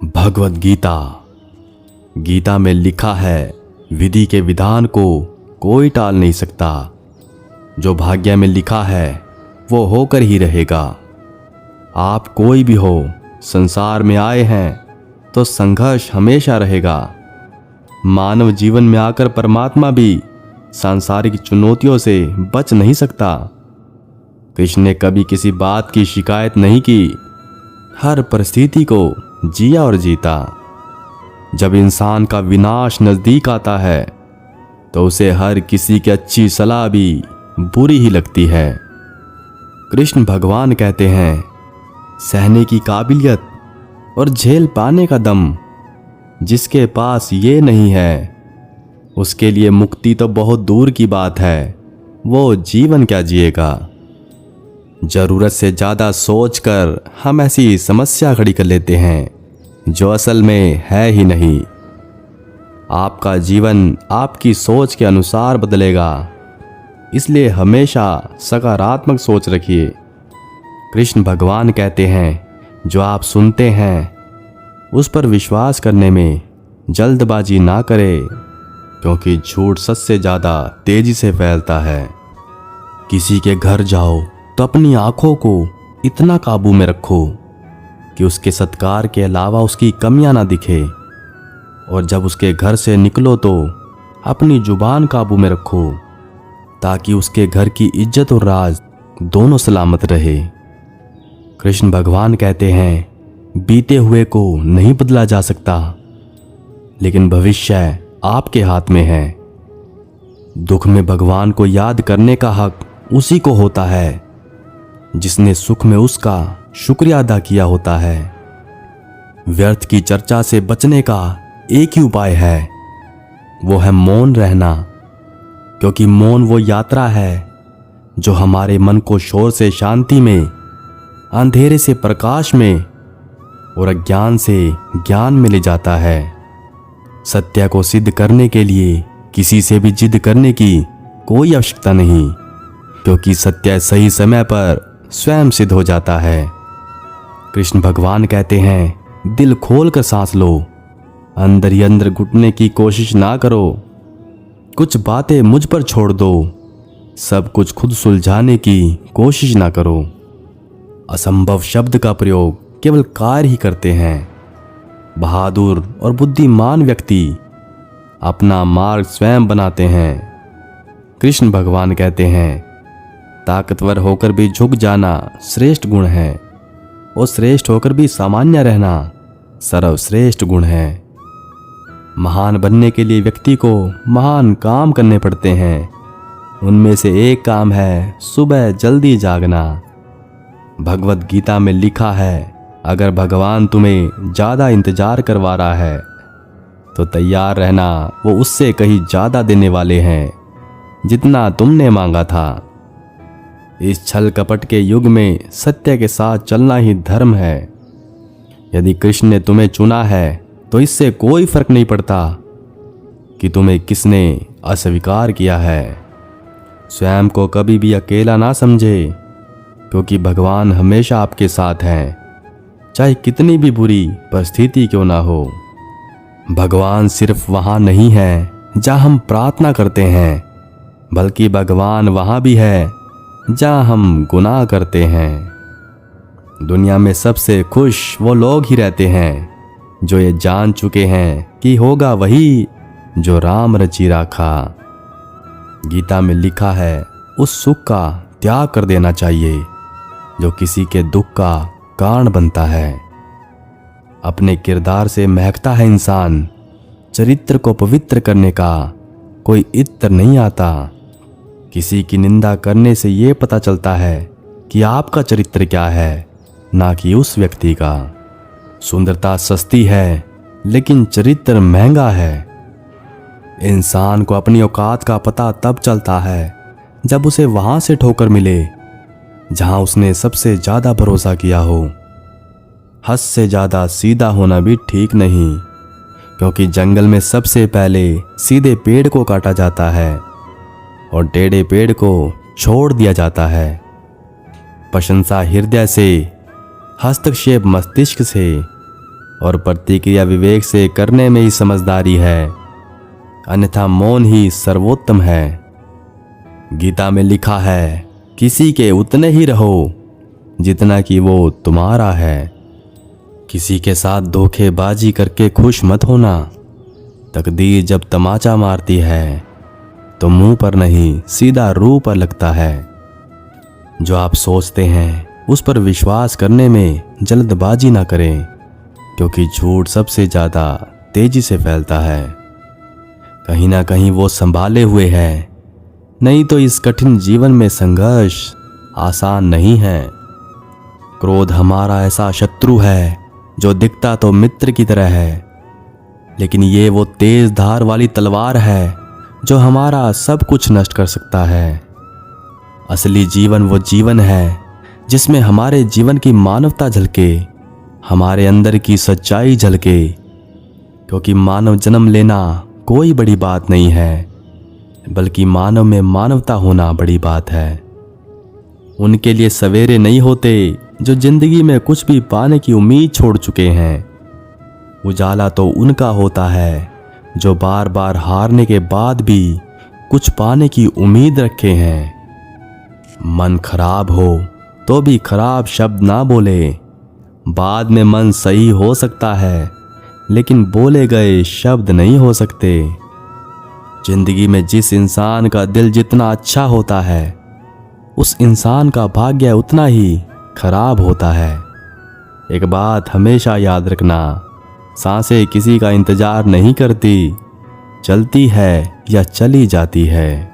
भगवद गीता। गीता में लिखा है, विधि के विधान को कोई टाल नहीं सकता। जो भाग्य में लिखा है वो होकर ही रहेगा। आप कोई भी हो, संसार में आए हैं तो संघर्ष हमेशा रहेगा। मानव जीवन में आकर परमात्मा भी सांसारिक चुनौतियों से बच नहीं सकता। कृष्ण ने कभी किसी बात की शिकायत नहीं की, हर परिस्थिति को जिया और जीता। जब इंसान का विनाश नजदीक आता है तो उसे हर किसी की अच्छी सलाह भी बुरी ही लगती है। कृष्ण भगवान कहते हैं, सहने की काबिलियत और झेल पाने का दम जिसके पास ये नहीं है, उसके लिए मुक्ति तो बहुत दूर की बात है, वो जीवन क्या जिएगा। जरूरत से ज्यादा सोचकर हम ऐसी समस्या खड़ी कर लेते हैं जो असल में है ही नहीं। आपका जीवन आपकी सोच के अनुसार बदलेगा, इसलिए हमेशा सकारात्मक सोच रखिए। कृष्ण भगवान कहते हैं, जो आप सुनते हैं उस पर विश्वास करने में जल्दबाजी ना करें, क्योंकि झूठ सच से ज़्यादा तेजी से फैलता है। किसी के घर जाओ तो अपनी आंखों को इतना काबू में रखो कि उसके सत्कार के अलावा उसकी कमियां ना दिखे, और जब उसके घर से निकलो तो अपनी जुबान काबू में रखो, ताकि उसके घर की इज्जत और राज दोनों सलामत रहे। कृष्ण भगवान कहते हैं, बीते हुए को नहीं बदला जा सकता, लेकिन भविष्य आपके हाथ में है। दुख में भगवान को याद करने का हक उसी को होता है जिसने सुख में उसका शुक्रिया अदा किया होता है। व्यर्थ की चर्चा से बचने का एक ही उपाय है, वो है मौन रहना, क्योंकि मौन वो यात्रा है जो हमारे मन को शोर से शांति में, अंधेरे से प्रकाश में और अज्ञान से ज्ञान में ले जाता है। सत्य को सिद्ध करने के लिए किसी से भी जिद करने की कोई आवश्यकता नहीं, क्योंकि सत्य सही समय पर स्वयं सिद्ध हो जाता है। कृष्ण भगवान कहते हैं, दिल खोल कर सांस लो, अंदर ही अंदर घुटने की कोशिश ना करो। कुछ बातें मुझ पर छोड़ दो, सब कुछ खुद सुलझाने की कोशिश ना करो। असंभव शब्द का प्रयोग केवल कार्य ही करते हैं। बहादुर और बुद्धिमान व्यक्ति अपना मार्ग स्वयं बनाते हैं। कृष्ण भगवान कहते हैं, ताकतवर होकर भी झुक जाना श्रेष्ठ गुण है, और श्रेष्ठ होकर भी सामान्य रहना सर्वश्रेष्ठ गुण है। महान बनने के लिए व्यक्ति को महान काम करने पड़ते हैं। उनमें से एक काम है सुबह जल्दी जागना। भगवद गीता में लिखा है, अगर भगवान तुम्हें ज्यादा इंतजार करवा रहा है तो तैयार रहना, वो उससे कहीं ज्यादा देने वाले हैं जितना तुमने मांगा था। इस छल कपट के युग में सत्य के साथ चलना ही धर्म है। यदि कृष्ण ने तुम्हें चुना है तो इससे कोई फर्क नहीं पड़ता कि तुम्हें किसने अस्वीकार किया है। स्वयं को कभी भी अकेला ना समझे, क्योंकि भगवान हमेशा आपके साथ हैं, चाहे कितनी भी बुरी परिस्थिति क्यों ना हो। भगवान सिर्फ वहां नहीं है जहां हम प्रार्थना करते हैं, बल्कि भगवान वहां भी है जहां हम गुनाह करते हैं। दुनिया में सबसे खुश वो लोग ही रहते हैं जो ये जान चुके हैं कि होगा वही जो राम रची राखा। गीता में लिखा है, उस सुख का त्याग कर देना चाहिए जो किसी के दुख का कारण बनता है। अपने किरदार से महकता है इंसान, चरित्र को पवित्र करने का कोई इत्र नहीं आता। किसी की निंदा करने से ये पता चलता है कि आपका चरित्र क्या है, ना कि उस व्यक्ति का। सुंदरता सस्ती है, लेकिन चरित्र महंगा है। इंसान को अपनी औकात का पता तब चलता है जब उसे वहां से ठोकर मिले जहां उसने सबसे ज्यादा भरोसा किया हो। हद से ज्यादा सीधा होना भी ठीक नहीं, क्योंकि जंगल में सबसे पहले सीधे पेड़ को काटा जाता है और टेढ़े पेड़ को छोड़ दिया जाता है। प्रशंसा हृदय से, हस्तक्षेप मस्तिष्क से, और प्रतिक्रिया विवेक से करने में ही समझदारी है, अन्यथा मौन ही सर्वोत्तम है। गीता में लिखा है, किसी के उतने ही रहो जितना कि वो तुम्हारा है। किसी के साथ धोखेबाजी करके खुश मत होना। तकदीर जब तमाचा मारती है तो मुंह पर नहीं सीधा रूह पर लगता है। जो आप सोचते हैं उस पर विश्वास करने में जल्दबाजी ना करें, क्योंकि झूठ सबसे ज्यादा तेजी से फैलता है। कहीं ना कहीं वो संभाले हुए है, नहीं तो इस कठिन जीवन में संघर्ष आसान नहीं है। क्रोध हमारा ऐसा शत्रु है जो दिखता तो मित्र की तरह है, लेकिन ये वो तेज धार वाली तलवार है जो हमारा सब कुछ नष्ट कर सकता है। असली जीवन वो जीवन है जिसमें हमारे जीवन की मानवता झलके, हमारे अंदर की सच्चाई झलके, क्योंकि मानव जन्म लेना कोई बड़ी बात नहीं है, बल्कि मानव में मानवता होना बड़ी बात है। उनके लिए सवेरे नहीं होते जो जिंदगी में कुछ भी पाने की उम्मीद छोड़ चुके हैं। उजाला तो उनका होता है जो बार बार हारने के बाद भी कुछ पाने की उम्मीद रखे हैं। मन खराब हो तो भी खराब शब्द ना बोले। बाद में मन सही हो सकता है, लेकिन बोले गए शब्द नहीं हो सकते। जिंदगी में जिस इंसान का दिल जितना अच्छा होता है, उस इंसान का भाग्य उतना ही खराब होता है। एक बात हमेशा याद रखना, सांसें किसी का इंतजार नहीं करती, चलती है या चली जाती है।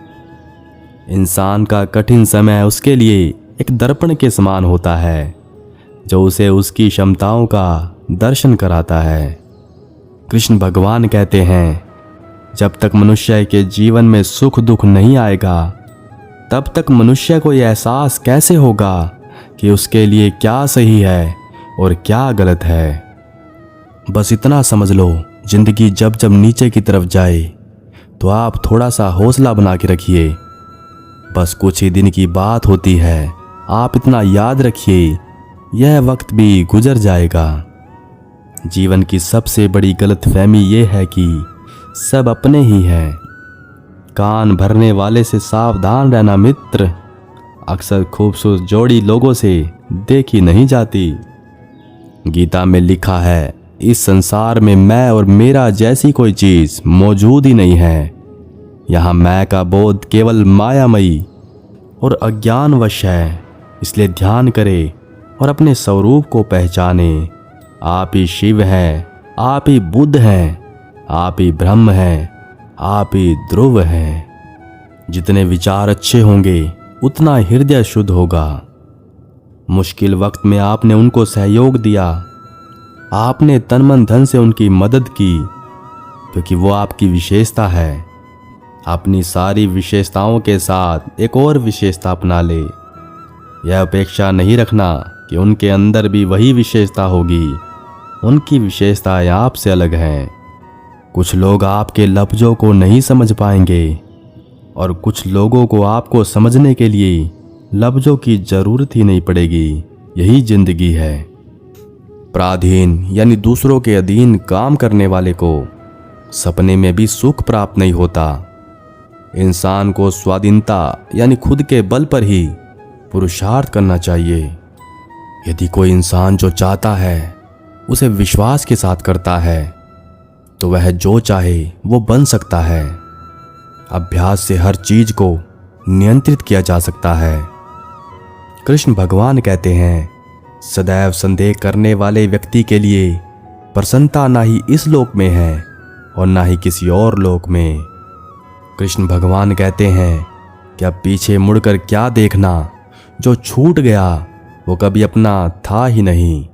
इंसान का कठिन समय उसके लिए एक दर्पण के समान होता है, जो उसे उसकी क्षमताओं का दर्शन कराता है। कृष्ण भगवान कहते हैं, जब तक मनुष्य के जीवन में सुख दुख नहीं आएगा, तब तक मनुष्य को यह एहसास कैसे होगा कि उसके लिए क्या सही है और क्या गलत है। बस इतना समझ लो, जिंदगी जब जब नीचे की तरफ जाए तो आप थोड़ा सा हौसला बना के रखिए। बस कुछ ही दिन की बात होती है, आप इतना याद रखिए, यह वक्त भी गुजर जाएगा। जीवन की सबसे बड़ी गलतफहमी यह है कि सब अपने ही हैं। कान भरने वाले से सावधान रहना मित्र। अक्सर खूबसूरत जोड़ी लोगों से देखी नहीं जाती। गीता में लिखा है, इस संसार में मैं और मेरा जैसी कोई चीज मौजूद ही नहीं है। यहाँ मैं का बोध केवल मायामयी और अज्ञानवश है। इसलिए ध्यान करे और अपने स्वरूप को पहचाने। आप ही शिव हैं, आप ही बुद्ध हैं, आप ही ब्रह्म हैं, आप ही ध्रुव हैं। जितने विचार अच्छे होंगे उतना हृदय शुद्ध होगा। मुश्किल वक्त में आपने उनको सहयोग दिया, आपने तन मन धन से उनकी मदद की, क्योंकि वो आपकी विशेषता है। अपनी सारी विशेषताओं के साथ एक और विशेषता अपना ले। यह अपेक्षा नहीं रखना कि उनके अंदर भी वही विशेषता होगी। उनकी विशेषताएं आपसे अलग हैं। कुछ लोग आपके लफ्जों को नहीं समझ पाएंगे और कुछ लोगों को आपको समझने के लिए लफ्जों की जरूरत ही नहीं पड़ेगी। यही जिंदगी है। पराधीन यानी दूसरों के अधीन काम करने वाले को सपने में भी सुख प्राप्त नहीं होता। इंसान को स्वाधीनता यानी खुद के बल पर ही पुरुषार्थ करना चाहिए। यदि कोई इंसान जो चाहता है उसे विश्वास के साथ करता है, तो वह जो चाहे वो बन सकता है। अभ्यास से हर चीज को नियंत्रित किया जा सकता है। कृष्ण भगवान कहते हैं, सदैव संदेह करने वाले व्यक्ति के लिए प्रसन्नता ना ही इस लोक में है और ना ही किसी और लोक में। कृष्ण भगवान कहते हैं कि अब पीछे मुड़कर क्या देखना, जो छूट गया वो कभी अपना था ही नहीं।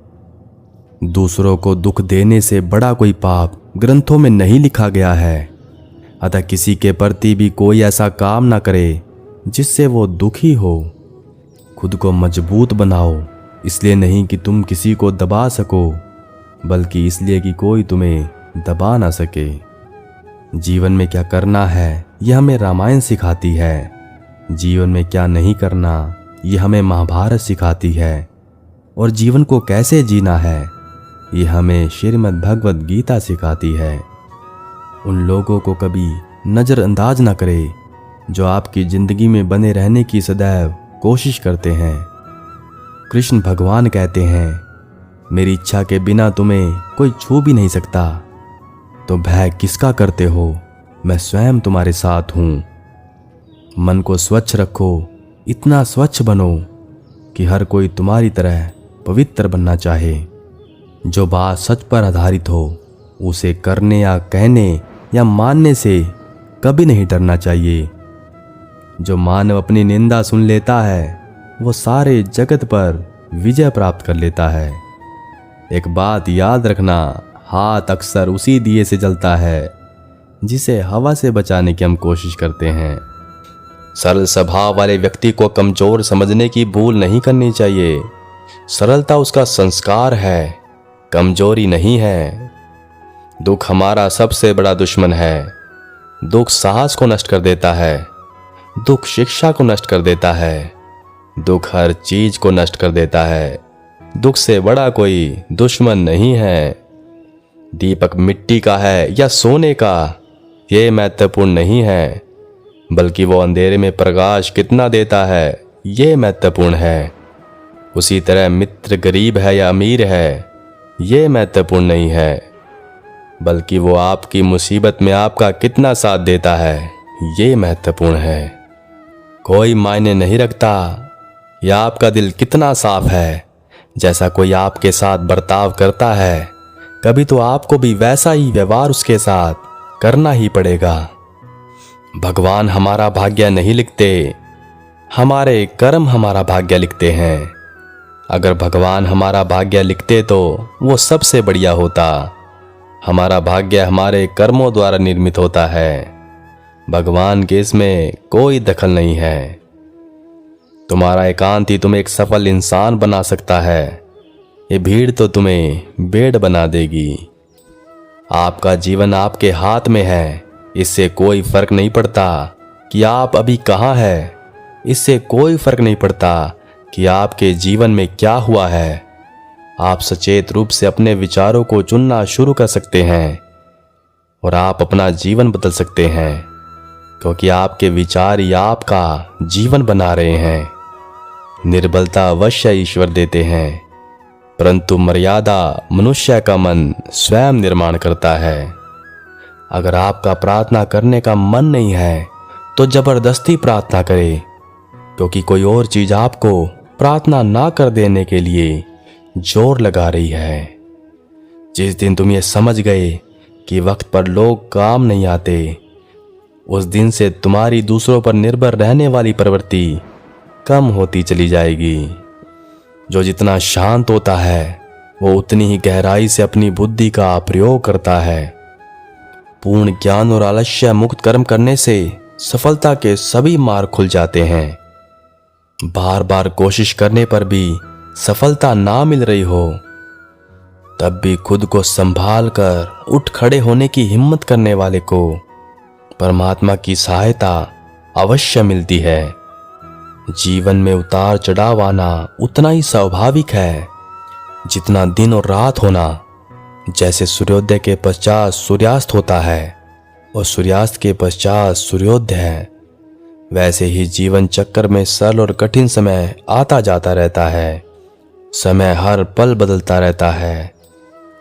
दूसरों को दुख देने से बड़ा कोई पाप ग्रंथों में नहीं लिखा गया है। अतः किसी के प्रति भी कोई ऐसा काम ना करे जिससे वो दुखी हो। खुद को मजबूत बनाओ, इसलिए नहीं कि तुम किसी को दबा सको, बल्कि इसलिए कि कोई तुम्हें दबा ना सके। जीवन में क्या करना है यह हमें रामायण सिखाती है। जीवन में क्या नहीं करना यह हमें महाभारत सिखाती है। और जीवन को कैसे जीना है ये हमें श्रीमद् भगवत गीता सिखाती है। उन लोगों को कभी नज़रअंदाज ना करे जो आपकी ज़िंदगी में बने रहने की सदैव कोशिश करते हैं। कृष्ण भगवान कहते हैं, मेरी इच्छा के बिना तुम्हें कोई छू भी नहीं सकता, तो भय किसका करते हो, मैं स्वयं तुम्हारे साथ हूँ। मन को स्वच्छ रखो, इतना स्वच्छ बनो कि हर कोई तुम्हारी तरह पवित्र बनना चाहे। जो बात सच पर आधारित हो उसे करने या कहने या मानने से कभी नहीं डरना चाहिए। जो मानव अपनी निंदा सुन लेता है वो सारे जगत पर विजय प्राप्त कर लेता है। एक बात याद रखना, हाथ अक्सर उसी दिए से जलता है जिसे हवा से बचाने की हम कोशिश करते हैं। सरल स्वभाव वाले व्यक्ति को कमजोर समझने की भूल नहीं करनी चाहिए। सरलता उसका संस्कार है, कमजोरी नहीं है। दुख हमारा सबसे बड़ा दुश्मन है। दुख साहस को नष्ट कर देता है, दुख शिक्षा को नष्ट कर देता है, दुख हर चीज को नष्ट कर देता है। दुख से बड़ा कोई दुश्मन नहीं है। दीपक मिट्टी का है या सोने का, ये महत्वपूर्ण नहीं है, बल्कि वो अंधेरे में प्रकाश कितना देता है ये महत्वपूर्ण है। उसी तरह मित्र गरीब है या अमीर है, ये महत्वपूर्ण नहीं है, बल्कि वो आपकी मुसीबत में आपका कितना साथ देता है ये महत्वपूर्ण है। कोई मायने नहीं रखता या आपका दिल कितना साफ है, जैसा कोई आपके साथ बर्ताव करता है कभी तो आपको भी वैसा ही व्यवहार उसके साथ करना ही पड़ेगा। भगवान हमारा भाग्य नहीं लिखते, हमारे कर्म हमारा भाग्य लिखते हैं। अगर भगवान हमारा भाग्य लिखते तो वो सबसे बढ़िया होता। हमारा भाग्य हमारे कर्मों द्वारा निर्मित होता है। भगवान के इसमें कोई दखल नहीं है। तुम्हारा एकांत ही तुम्हें एक सफल इंसान बना सकता है। ये भीड़ तो तुम्हें बेड़ बना देगी। आपका जीवन आपके हाथ में है, इससे कोई फर्क नहीं पड़ता कि आप अभी कहाँ हैं। इससे कोई फर्क नहीं पड़ता कि आपके जीवन में क्या हुआ है। आप सचेत रूप से अपने विचारों को चुनना शुरू कर सकते हैं और आप अपना जीवन बदल सकते हैं, क्योंकि आपके विचार ही आपका जीवन बना रहे हैं। निर्बलता अवश्य ईश्वर देते हैं, परंतु मर्यादा मनुष्य का मन स्वयं निर्माण करता है। अगर आपका प्रार्थना करने का मन नहीं है तो जबरदस्ती प्रार्थना करें, क्योंकि कोई और चीज आपको प्रार्थना ना कर देने के लिए जोर लगा रही है। जिस दिन तुम ये समझ गए कि वक्त पर लोग काम नहीं आते, उस दिन से तुम्हारी दूसरों पर निर्भर रहने वाली प्रवृत्ति कम होती चली जाएगी। जो जितना शांत होता है वो उतनी ही गहराई से अपनी बुद्धि का प्रयोग करता है। पूर्ण ज्ञान और आलस्य मुक्त कर्म करने से सफलता के सभी मार्ग खुल जाते हैं। बार बार कोशिश करने पर भी सफलता ना मिल रही हो, तब भी खुद को संभाल कर उठ खड़े होने की हिम्मत करने वाले को परमात्मा की सहायता अवश्य मिलती है। जीवन में उतार चढ़ाव आना उतना ही स्वाभाविक है जितना दिन और रात होना। जैसे सूर्योदय के पश्चात सूर्यास्त होता है और सूर्यास्त के पश्चात सूर्योदय है, वैसे ही जीवन चक्कर में सरल और कठिन समय आता जाता रहता है। समय हर पल बदलता रहता है,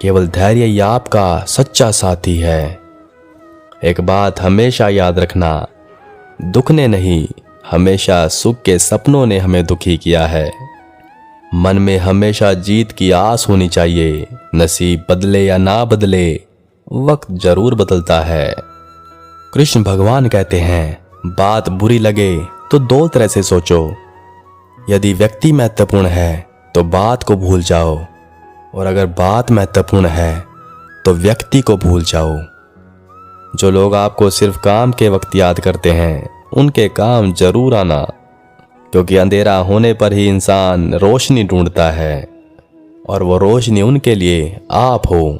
केवल धैर्य ही आपका सच्चा साथी है। एक बात हमेशा याद रखना, दुख ने नहीं, हमेशा सुख के सपनों ने हमें दुखी किया है। मन में हमेशा जीत की आस होनी चाहिए। नसीब बदले या ना बदले, वक्त जरूर बदलता है। कृष्ण भगवान कहते हैं, बात बुरी लगे तो दो तरह से सोचो। यदि व्यक्ति महत्वपूर्ण है तो बात को भूल जाओ, और अगर बात महत्वपूर्ण है तो व्यक्ति को भूल जाओ। जो लोग आपको सिर्फ काम के वक्त याद करते हैं, उनके काम जरूर आना, क्योंकि अंधेरा होने पर ही इंसान रोशनी ढूंढता है, और वो रोशनी उनके लिए आप हो।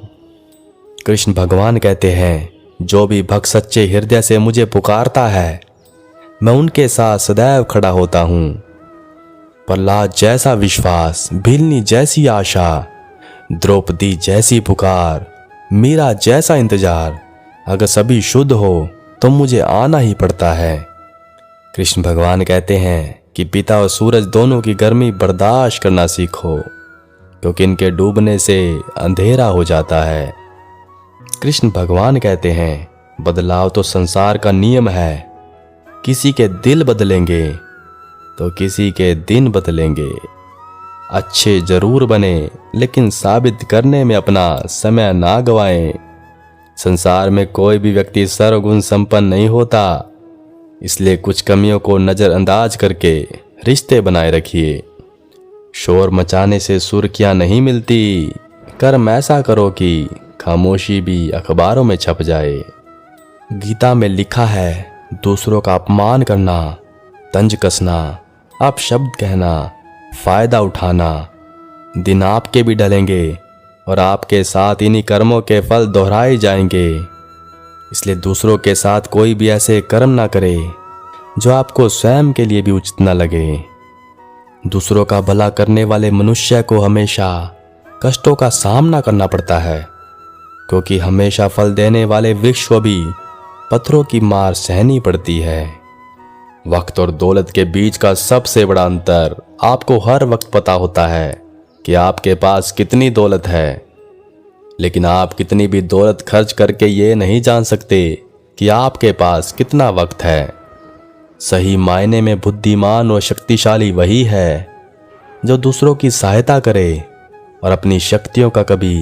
कृष्ण भगवान कहते हैं, जो भी भक्त सच्चे हृदय से मुझे पुकारता है, मैं उनके साथ सदैव खड़ा होता हूँ। प्रहलाद जैसा विश्वास, भिलनी जैसी आशा, द्रौपदी जैसी पुकार, मीरा जैसा इंतजार, अगर सभी शुद्ध हो तो मुझे आना ही पड़ता है। कृष्ण भगवान कहते हैं कि पिता और सूरज दोनों की गर्मी बर्दाश्त करना सीखो, क्योंकि इनके डूबने से अंधेरा हो जाता है। कृष्ण भगवान कहते हैं बदलाव तो संसार का नियम है, किसी के दिल बदलेंगे तो किसी के दिन बदलेंगे। अच्छे जरूर बने लेकिन साबित करने में अपना समय ना गवाएं। संसार में कोई भी व्यक्ति सर्वगुण संपन्न नहीं होता, इसलिए कुछ कमियों को नज़रअंदाज करके रिश्ते बनाए रखिए। शोर मचाने से सुर्खियां नहीं मिलती, कर्म ऐसा करो कि खामोशी भी अखबारों में छप जाए। गीता में लिखा है दूसरों का अपमान करना, तंज कसना, अपशब्द कहना, फायदा उठाना, दिन आपके भी ढलेंगे और आपके साथ इन्हीं कर्मों के फल दोहराए जाएंगे। इसलिए दूसरों के साथ कोई भी ऐसे कर्म ना करे जो आपको स्वयं के लिए भी उचित न लगे। दूसरों का भला करने वाले मनुष्य को हमेशा कष्टों का सामना करना पड़ता है, क्योंकि हमेशा फल देने वाले वृक्ष को भी पत्थरों की मार सहनी पड़ती है। वक्त और दौलत के बीच का सबसे बड़ा अंतर आपको हर वक्त पता होता है कि आपके पास कितनी दौलत है, लेकिन आप कितनी भी दौलत खर्च करके ये नहीं जान सकते कि आपके पास कितना वक्त है। सही मायने में बुद्धिमान और शक्तिशाली वही है जो दूसरों की सहायता करे और अपनी शक्तियों का कभी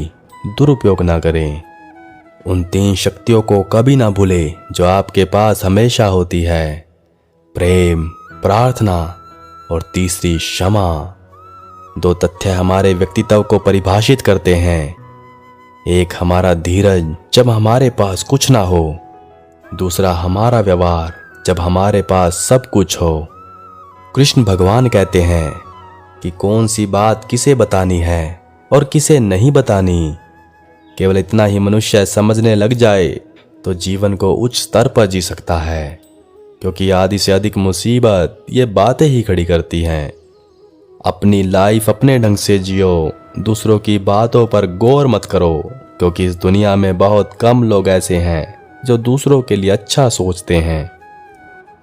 दुरुपयोग ना करे। उन 3 शक्तियों को कभी ना भूले जो आपके पास हमेशा होती है, प्रेम, प्रार्थना और तीसरी क्षमा। 2 तथ्य हमारे व्यक्तित्व को परिभाषित करते हैं। एक हमारा धीरज जब हमारे पास कुछ ना हो, दूसरा हमारा व्यवहार जब हमारे पास सब कुछ हो। कृष्ण भगवान कहते हैं कि कौन सी बात किसे बतानी है और किसे नहीं बतानी। केवल इतना ही मनुष्य समझने लग जाए तो जीवन को उच्च स्तर पर जी सकता है, क्योंकि आधी से अधिक मुसीबत ये बातें ही खड़ी करती हैं। अपनी लाइफ अपने ढंग से जियो, दूसरों की बातों पर गौर मत करो, क्योंकि इस दुनिया में बहुत कम लोग ऐसे हैं जो दूसरों के लिए अच्छा सोचते हैं।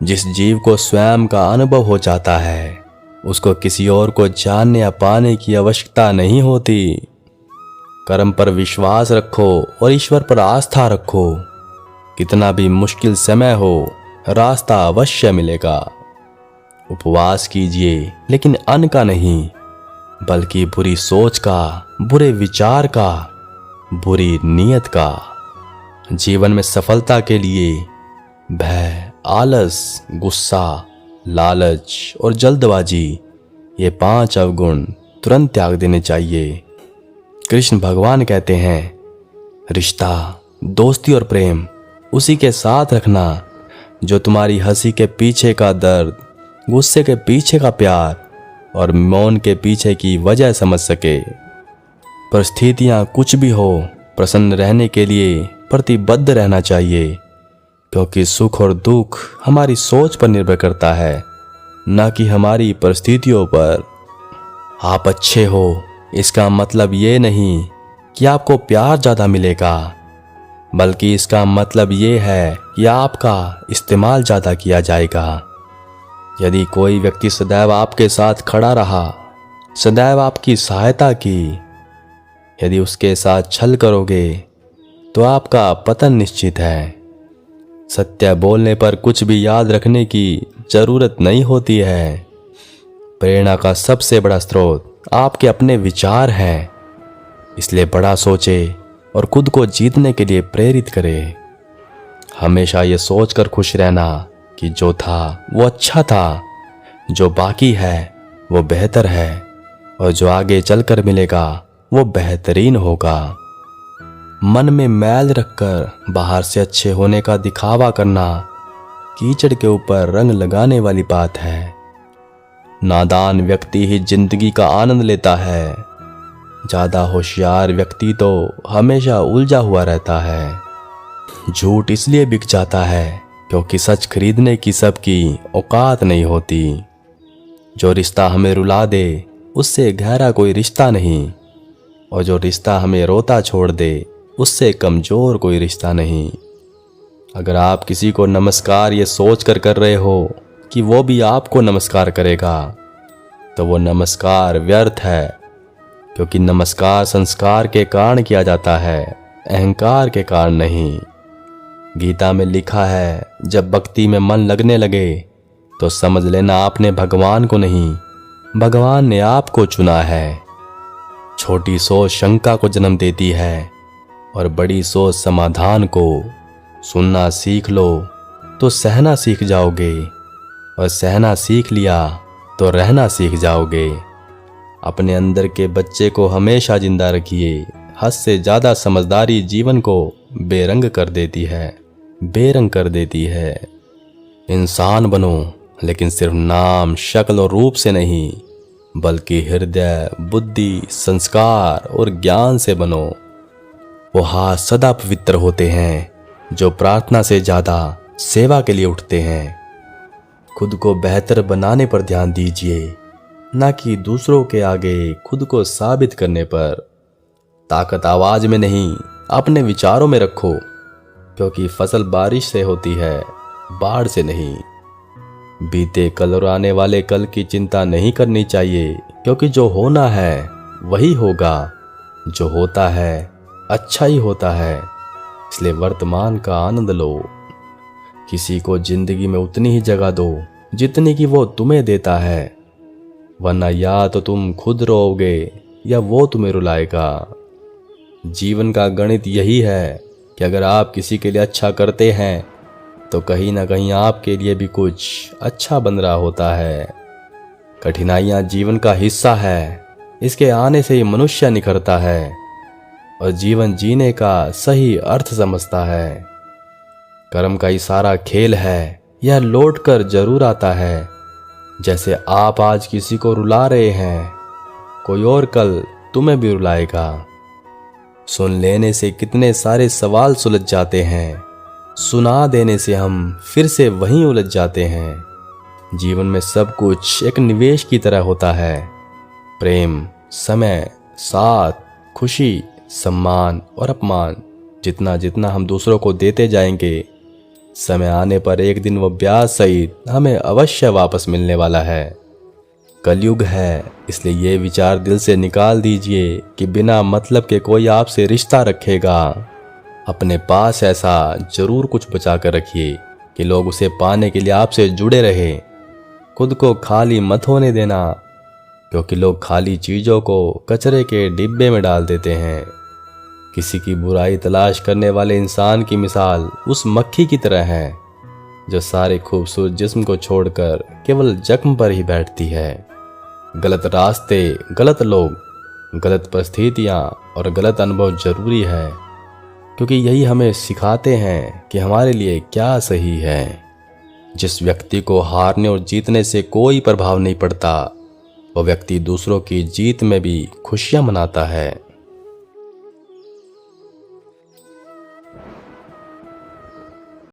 जिस जीव को स्वयं का अनुभव हो जाता है, उसको किसी और को जानने या पाने की आवश्यकता नहीं होती। कर्म पर विश्वास रखो और ईश्वर पर आस्था रखो। कितना भी मुश्किल समय हो, रास्ता अवश्य मिलेगा। उपवास कीजिए, लेकिन अन्न का नहीं, बल्कि बुरी सोच का, बुरे विचार का, बुरी नीयत का। जीवन में सफलता के लिए भय, आलस, गुस्सा, लालच और जल्दबाजी, ये 5 अवगुण तुरंत त्याग देने चाहिए। कृष्ण भगवान कहते हैं रिश्ता, दोस्ती और प्रेम उसी के साथ रखना जो तुम्हारी हंसी के पीछे का दर्द, गुस्से के पीछे का प्यार और मौन के पीछे की वजह समझ सके। परिस्थितियां कुछ भी हो, प्रसन्न रहने के लिए प्रतिबद्ध रहना चाहिए, क्योंकि सुख और दुख हमारी सोच पर निर्भर करता है, न कि हमारी परिस्थितियों पर। आप अच्छे हो इसका मतलब ये नहीं कि आपको प्यार ज़्यादा मिलेगा, बल्कि इसका मतलब ये है कि आपका इस्तेमाल ज़्यादा किया जाएगा। यदि कोई व्यक्ति सदैव आपके साथ खड़ा रहा, सदैव आपकी सहायता की, यदि उसके साथ छल करोगे तो आपका पतन निश्चित है। सत्य बोलने पर कुछ भी याद रखने की जरूरत नहीं होती है। प्रेरणा का सबसे बड़ा स्रोत आपके अपने विचार हैं, इसलिए बड़ा सोचे और खुद को जीतने के लिए प्रेरित करे। हमेशा ये सोचकर खुश रहना कि जो था वो अच्छा था, जो बाकी है वो बेहतर है और जो आगे चलकर मिलेगा वो बेहतरीन होगा। मन में मैल रखकर बाहर से अच्छे होने का दिखावा करना कीचड़ के ऊपर रंग लगाने वाली बात है। नादान व्यक्ति ही जिंदगी का आनंद लेता है, ज्यादा होशियार व्यक्ति तो हमेशा उलझा हुआ रहता है। झूठ इसलिए बिक जाता है क्योंकि सच खरीदने की सबकी औकात नहीं होती। जो रिश्ता हमें रुला दे उससे गहरा कोई रिश्ता नहीं। और जो रिश्ता हमें रोता छोड़ दे उससे कमज़ोर कोई रिश्ता नहीं। अगर आप किसी को नमस्कार ये सोच कर रहे हो कि वो भी आपको नमस्कार करेगा, तो वो नमस्कार व्यर्थ है, क्योंकि नमस्कार संस्कार के कारण किया जाता है, अहंकार के कारण नहीं। गीता में लिखा है, जब भक्ति में मन लगने लगे तो समझ लेना आपने भगवान को नहीं, भगवान ने आपको चुना है। छोटी सोच शंका को जन्म देती है और बड़ी सोच समाधान को। सुनना सीख लो तो सहना सीख जाओगे, और सहना सीख लिया तो रहना सीख जाओगे। अपने अंदर के बच्चे को हमेशा जिंदा रखिए। हद से ज़्यादा समझदारी जीवन को बेरंग कर देती है, बेरंग कर देती है। इंसान बनो, लेकिन सिर्फ नाम, शक्ल और रूप से नहीं, बल्कि हृदय, बुद्धि, संस्कार और ज्ञान से बनो। वो हाथ सदा पवित्र होते हैं जो प्रार्थना से ज़्यादा सेवा के लिए उठते हैं। खुद को बेहतर बनाने पर ध्यान दीजिए, ना कि दूसरों के आगे खुद को साबित करने पर। ताकत आवाज में नहीं, अपने विचारों में रखो, क्योंकि फसल बारिश से होती है, बाढ़ से नहीं। बीते कल और आने वाले कल की चिंता नहीं करनी चाहिए, क्योंकि जो होना है वही होगा। जो होता है अच्छा ही होता है, इसलिए वर्तमान का आनंद लो। किसी को जिंदगी में उतनी ही जगह दो जितनी कि वो तुम्हें देता है, वरना या तो तुम खुद रोओगे या वो तुम्हें रुलाएगा। जीवन का गणित यही है कि अगर आप किसी के लिए अच्छा करते हैं तो कहीं ना कहीं आपके लिए भी कुछ अच्छा बन रहा होता है। कठिनाइयाँ जीवन का हिस्सा है, इसके आने से ही मनुष्य निखरता है और जीवन जीने का सही अर्थ समझता है। कर्म का ही सारा खेल है, यह लौट कर जरूर आता है। जैसे आप आज किसी को रुला रहे हैं, कोई और कल तुम्हें भी रुलाएगा। सुन लेने से कितने सारे सवाल सुलझ जाते हैं, सुना देने से हम फिर से वहीं उलझ जाते हैं। जीवन में सब कुछ एक निवेश की तरह होता है। प्रेम, समय, साथ, खुशी, सम्मान और अपमान, जितना जितना हम दूसरों को देते जाएंगे, समय आने पर एक दिन वो ब्याज सहित हमें अवश्य वापस मिलने वाला है। कलयुग है, इसलिए ये विचार दिल से निकाल दीजिए कि बिना मतलब के कोई आपसे रिश्ता रखेगा। अपने पास ऐसा जरूर कुछ बचा कर रखिए कि लोग उसे पाने के लिए आपसे जुड़े रहे। खुद को खाली मत होने देना, क्योंकि लोग खाली चीज़ों को कचरे के डिब्बे में डाल देते हैं। किसी की बुराई तलाश करने वाले इंसान की मिसाल उस मक्खी की तरह है जो सारे खूबसूरत जिस्म को छोड़कर केवल जख्म पर ही बैठती है। गलत रास्ते, गलत लोग, गलत परिस्थितियाँ और गलत अनुभव जरूरी है, क्योंकि यही हमें सिखाते हैं कि हमारे लिए क्या सही है। जिस व्यक्ति को हारने और जीतने से कोई प्रभाव नहीं पड़ता, वो व्यक्ति दूसरों की जीत में भी खुशियाँ मनाता है।